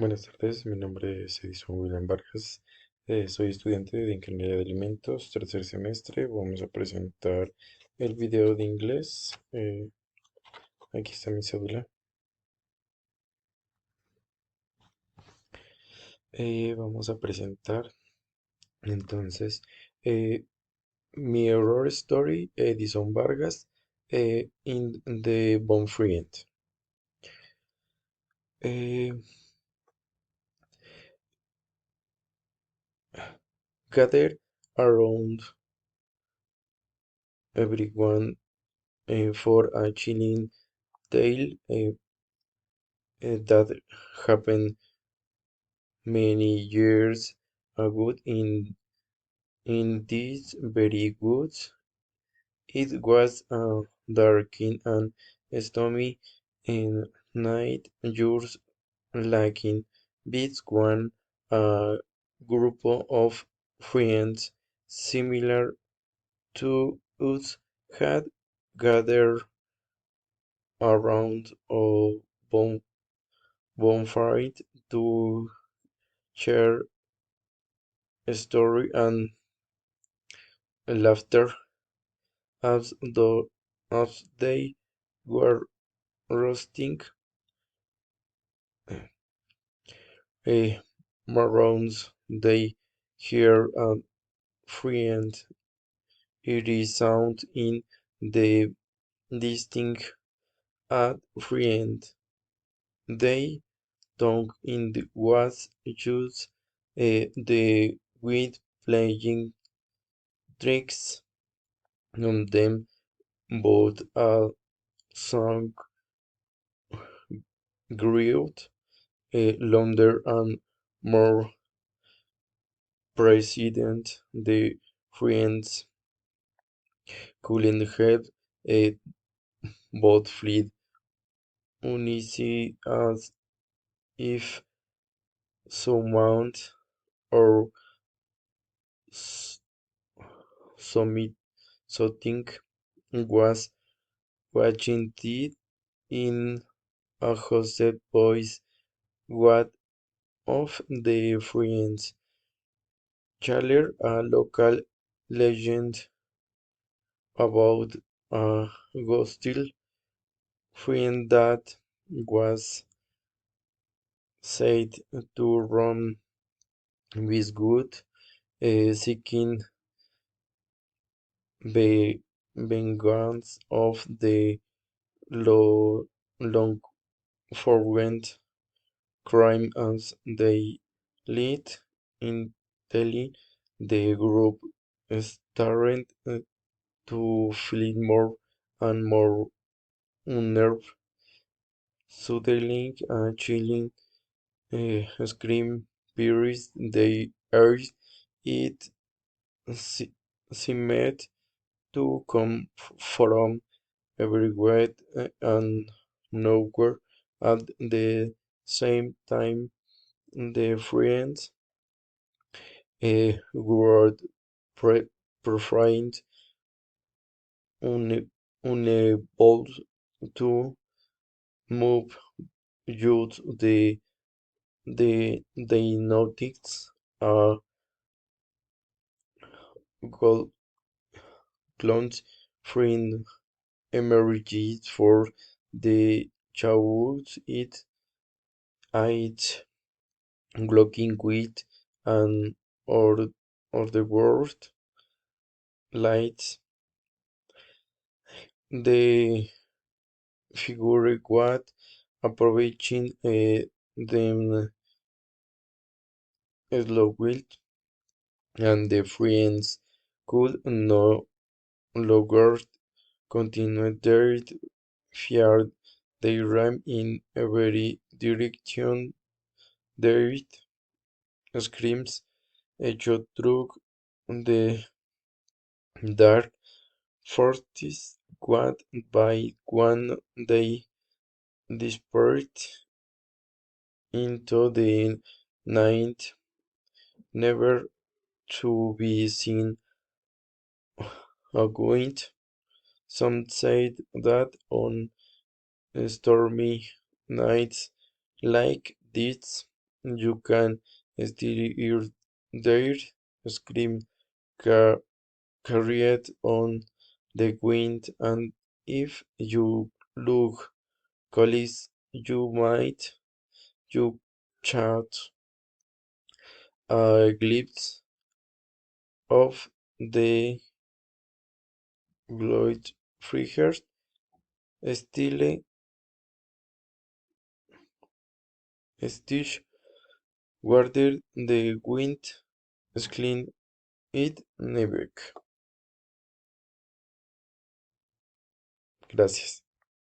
Buenas tardes, mi nombre es Edison Vargas, soy estudiante de Ingeniería de Alimentos, tercer semestre. Vamos a presentar el video de inglés. Aquí está mi cédula. Vamos a presentar entonces eh, mi horror story, Edison Vargas, in the bonfire. Eh, Gather around everyone for a chilling tale that happened many years ago in this very woods. It was a dark and stormy and night. Yours lacking beats one a group of friends similar to us had gathered around a bonfire to share a story and laughter. As they were roasting a maroons, they heard a faint eerie sound in the distinct at friend. They thought it was just the wind playing tricks on them, but a song grew louder and more persistent. The friends couldn't help uh, but feel uneasy as if someone or s- something was watching it. In a hushed voice. What of the friends? Chaler, a local legend about a ghostly friend that was said to run with good, seeking the vengeance of the long forgotten crime as they lead in telling the group started to feel more and more unnerved. Suddenly, a chilling scream pierced their ears. It se- seemed to come from everywhere and nowhere at the same time. The friends were profound, unable to move. Youth, they noticed a gold clones friend emerged for the chaos. It eyed glowing with an or of the world lights. The figure was approaching them slowly, and the friends could no longer continue their fear. They ran in every direction. Their screams echoed through the dark forest. One by one, they dispersed into the night, never to be seen again. Some said that on stormy nights like this, you can still hear their scream ca- carried on the wind, and if you look close, you catch a glimpse of the glowed figures still stitched where the wind clean it never. Gracias.